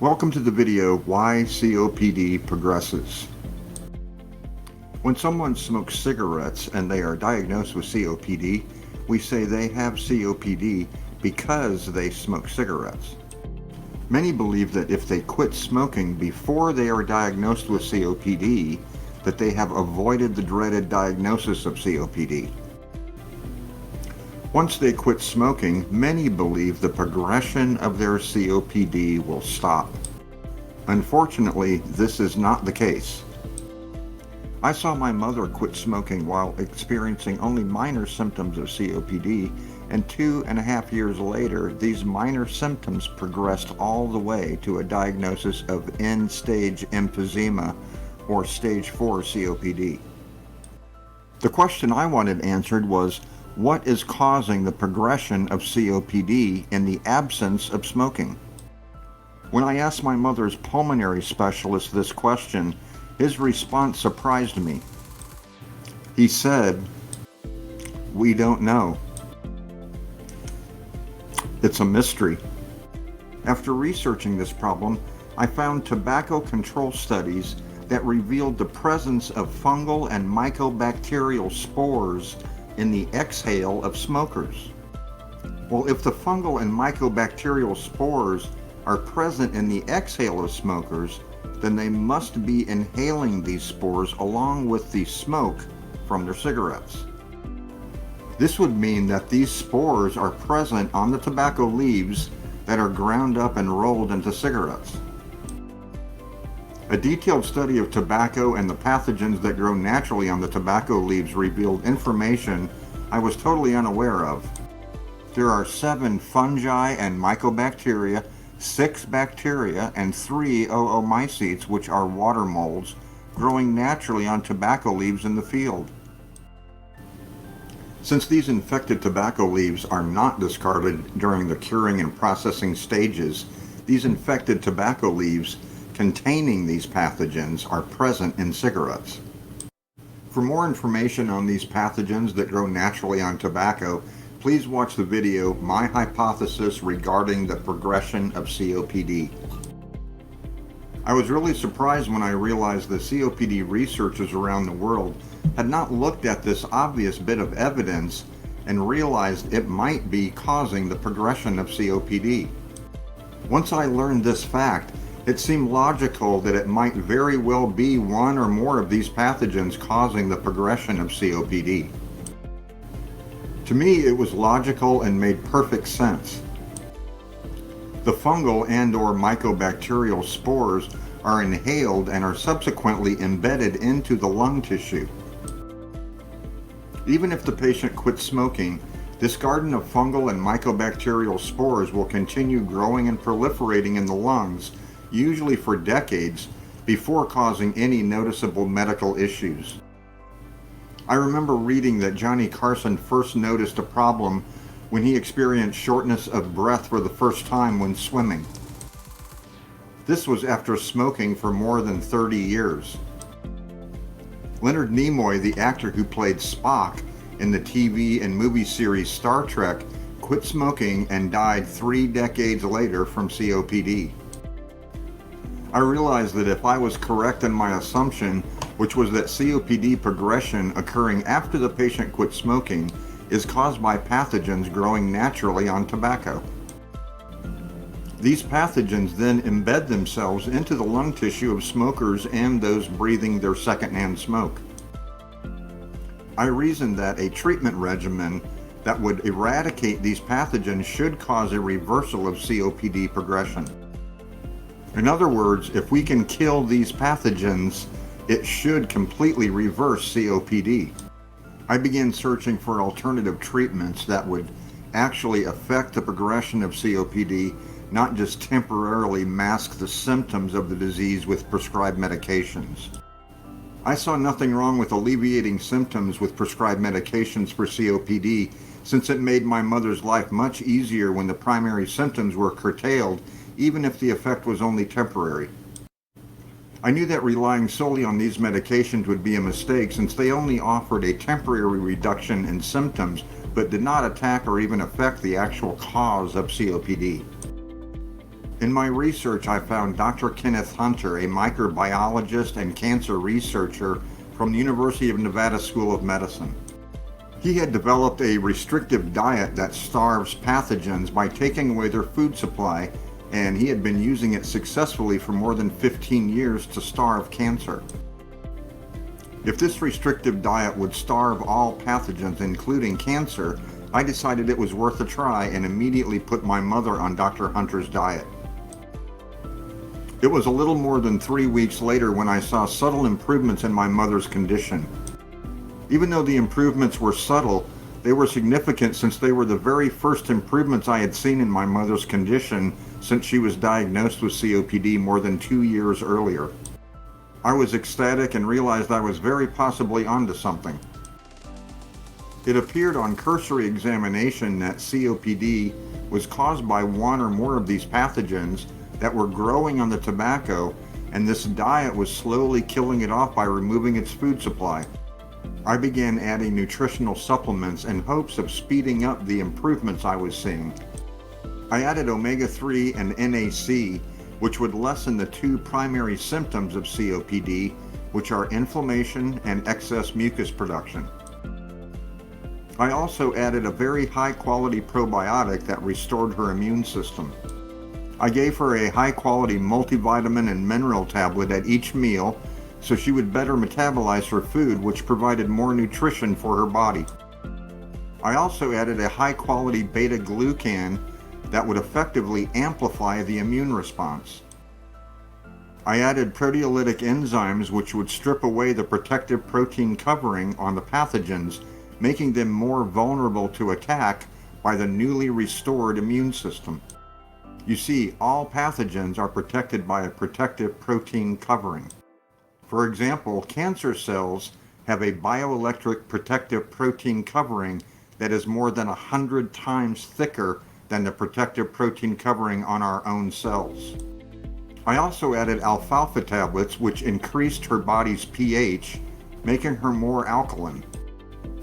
Welcome to the video, Why COPD Progresses. When someone smokes cigarettes and they are diagnosed with COPD, we say they have COPD because they smoke cigarettes. Many believe that if they quit smoking before they are diagnosed with COPD, that they have avoided the dreaded diagnosis of COPD. Once they quit smoking, many believe the progression of their COPD will stop. Unfortunately, this is not the case. I saw my mother quit smoking while experiencing only minor symptoms of COPD, and 2.5 years later, these minor symptoms progressed all the way to a diagnosis of end-stage emphysema, or stage 4 COPD. The question I wanted answered was, what is causing the progression of COPD in the absence of smoking? When I asked my mother's pulmonary specialist this question, his response surprised me. He said, "We don't know. It's a mystery." After researching this problem, I found tobacco control studies that revealed the presence of fungal and mycobacterial spores in the exhale of smokers. Well, if the fungal and mycobacterial spores are present in the exhale of smokers, then they must be inhaling these spores along with the smoke from their cigarettes. This would mean that these spores are present on the tobacco leaves that are ground up and rolled into cigarettes. A detailed study of tobacco and the pathogens that grow naturally on the tobacco leaves revealed information I was totally unaware of. There are 7 fungi and mycobacteria, 6 bacteria, and 3 oomycetes, which are water molds, growing naturally on tobacco leaves in the field. Since these infected tobacco leaves are not discarded during the curing and processing stages, these infected tobacco leaves containing these pathogens are present in cigarettes. For more information on these pathogens that grow naturally on tobacco, please watch the video, My Hypothesis Regarding the Progression of COPD. I was really surprised when I realized the COPD researchers around the world had not looked at this obvious bit of evidence and realized it might be causing the progression of COPD. Once I learned this fact, it seemed logical that it might very well be one or more of these pathogens causing the progression of COPD. To me, it was logical and made perfect sense. The fungal and/or mycobacterial spores are inhaled and are subsequently embedded into the lung tissue. Even if the patient quits smoking, this garden of fungal and mycobacterial spores will continue growing and proliferating in the lungs, usually for decades, before causing any noticeable medical issues. I remember reading that Johnny Carson first noticed a problem when he experienced shortness of breath for the first time when swimming. This was after smoking for more than 30 years. Leonard Nimoy, the actor who played Spock in the TV and movie series Star Trek, quit smoking and died 3 decades later from COPD. I realized that if I was correct in my assumption, which was that COPD progression occurring after the patient quit smoking is caused by pathogens growing naturally on tobacco. These pathogens then embed themselves into the lung tissue of smokers and those breathing their secondhand smoke. I reasoned that a treatment regimen that would eradicate these pathogens should cause a reversal of COPD progression. In other words, if we can kill these pathogens, it should completely reverse COPD. I began searching for alternative treatments that would actually affect the progression of COPD, not just temporarily mask the symptoms of the disease with prescribed medications. I saw nothing wrong with alleviating symptoms with prescribed medications for COPD, since it made my mother's life much easier when the primary symptoms were curtailed, even if the effect was only temporary. I knew that relying solely on these medications would be a mistake, since they only offered a temporary reduction in symptoms but did not attack or even affect the actual cause of COPD. In my research, I found Dr. Kenneth Hunter, a microbiologist and cancer researcher from the University of Nevada School of Medicine. He had developed a restrictive diet that starves pathogens by taking away their food supply, and he had been using it successfully for more than 15 years to starve cancer. If this restrictive diet would starve all pathogens, including cancer, I decided it was worth a try and immediately put my mother on Dr. Hunter's diet. It was a little more than 3 weeks later when I saw subtle improvements in my mother's condition. Even though the improvements were subtle, they were significant since they were the very first improvements I had seen in my mother's condition since she was diagnosed with COPD more than 2 years earlier. I was ecstatic and realized I was very possibly onto something. It appeared on cursory examination that COPD was caused by one or more of these pathogens that were growing on the tobacco, and this diet was slowly killing it off by removing its food supply. I began adding nutritional supplements in hopes of speeding up the improvements I was seeing. I added omega-3 and NAC, which would lessen the two primary symptoms of COPD, which are inflammation and excess mucus production. I also added a very high-quality probiotic that restored her immune system. I gave her a high-quality multivitamin and mineral tablet at each meal so she would better metabolize her food, which provided more nutrition for her body. I also added a high-quality beta-glucan that would effectively amplify the immune response. I added proteolytic enzymes which would strip away the protective protein covering on the pathogens, making them more vulnerable to attack by the newly restored immune system. You see, all pathogens are protected by a protective protein covering. For example, cancer cells have a bioelectric protective protein covering that is more than 100 times thicker than the protective protein covering on our own cells. I also added alfalfa tablets which increased her body's pH, making her more alkaline.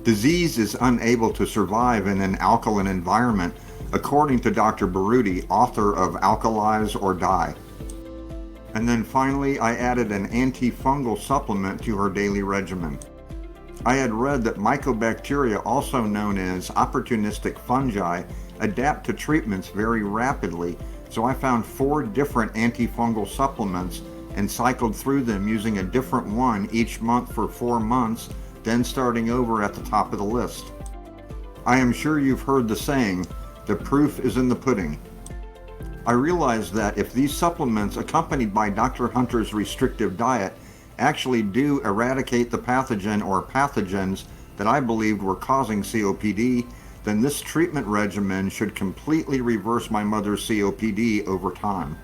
Disease is unable to survive in an alkaline environment, according to Dr. Baruti, author of Alkalize or Die. And then finally, I added an antifungal supplement to her daily regimen. I had read that mycobacteria, also known as opportunistic fungi, adapt to treatments very rapidly, so I found 4 different antifungal supplements and cycled through them using a different one each month for 4 months, then starting over at the top of the list. I am sure you've heard the saying, the proof is in the pudding. I realized that if these supplements, accompanied by Dr. Hunter's restrictive diet, actually do eradicate the pathogen or pathogens that I believed were causing COPD, then this treatment regimen should completely reverse my mother's COPD over time.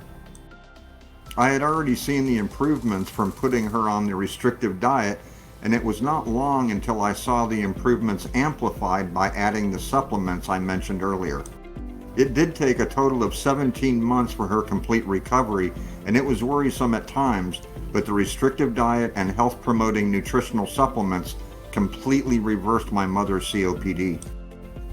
I had already seen the improvements from putting her on the restrictive diet, and it was not long until I saw the improvements amplified by adding the supplements I mentioned earlier. It did take a total of 17 months for her complete recovery, and it was worrisome at times, but the restrictive diet and health-promoting nutritional supplements completely reversed my mother's COPD.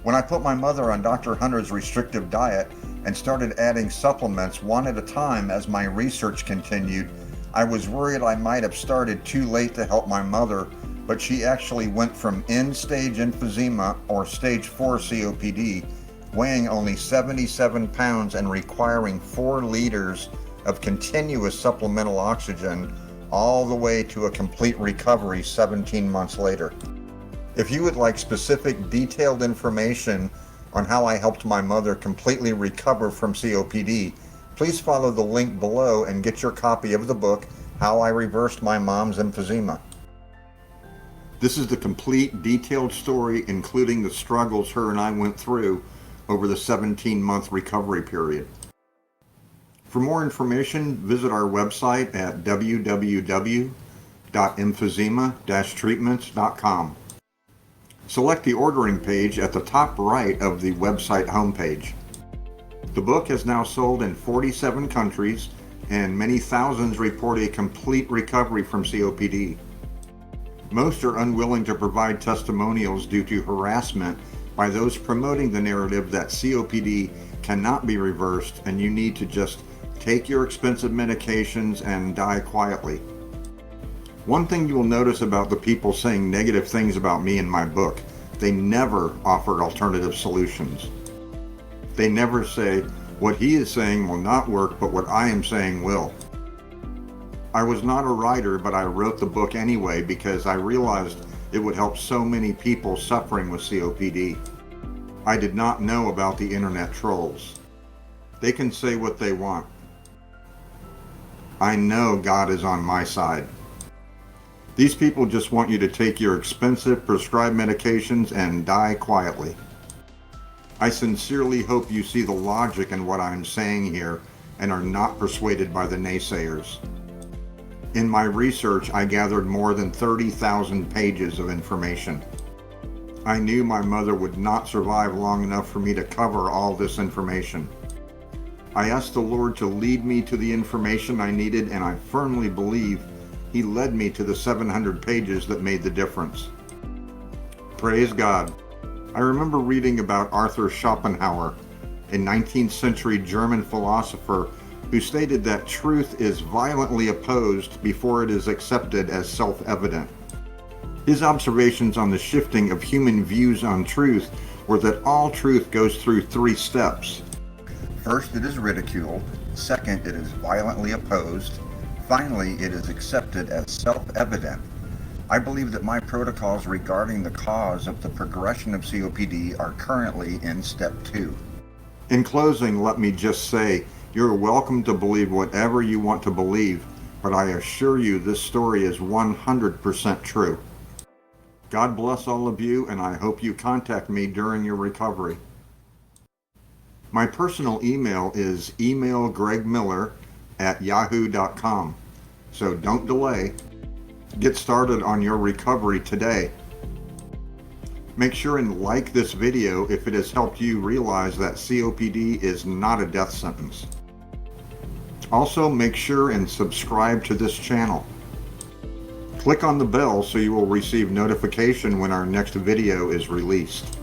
When I put my mother on Dr. Hunter's restrictive diet and started adding supplements one at a time as my research continued, I was worried I might have started too late to help my mother, but she actually went from end-stage emphysema or stage 4 COPD, weighing only 77 pounds and requiring 4 liters of continuous supplemental oxygen, all the way to a complete recovery 17 months later. If you would like specific detailed information on how I helped my mother completely recover from COPD, please follow the link below and get your copy of the book, How I Reversed My Mom's Emphysema. This is the complete detailed story, including the struggles her and I went through over the 17-month recovery period. For more information, visit our website at www.emphysema-treatments.com. Select the ordering page at the top right of the website homepage. The book has now sold in 47 countries, and many thousands report a complete recovery from COPD. Most are unwilling to provide testimonials due to harassment by those promoting the narrative that COPD cannot be reversed and you need to just Take your expensive medications and die quietly. One thing you will notice about the people saying negative things about me in my book, they never offer alternative solutions. They never say, what he is saying will not work, but what I am saying will. I was not a writer, but I wrote the book anyway because I realized it would help so many people suffering with COPD. I did not know about the internet trolls. They can say what they want. I know God is on my side. These people just want you to take your expensive prescribed medications and die quietly. I sincerely hope you see the logic in what I'm saying here and are not persuaded by the naysayers. In my research, I gathered more than 30,000 pages of information. I knew my mother would not survive long enough for me to cover all this information. I asked the Lord to lead me to the information I needed, and I firmly believe He led me to the 700 pages that made the difference. Praise God. I remember reading about Arthur Schopenhauer, a 19th century German philosopher who stated that truth is violently opposed before it is accepted as self-evident. His observations on the shifting of human views on truth were that all truth goes through 3 steps. First, it is ridiculed. Second, it is violently opposed. Finally, it is accepted as self-evident. I believe that my protocols regarding the cause of the progression of COPD are currently in step 2. In closing, let me just say, you're welcome to believe whatever you want to believe, but I assure you this story is 100% true. God bless all of you, and I hope you contact me during your recovery. My personal email is emailgregmiller@yahoo.com, so don't delay. Get started on your recovery today. Make sure and like this video if it has helped you realize that COPD is not a death sentence. Also, make sure and subscribe to this channel. Click on the bell so you will receive notification when our next video is released.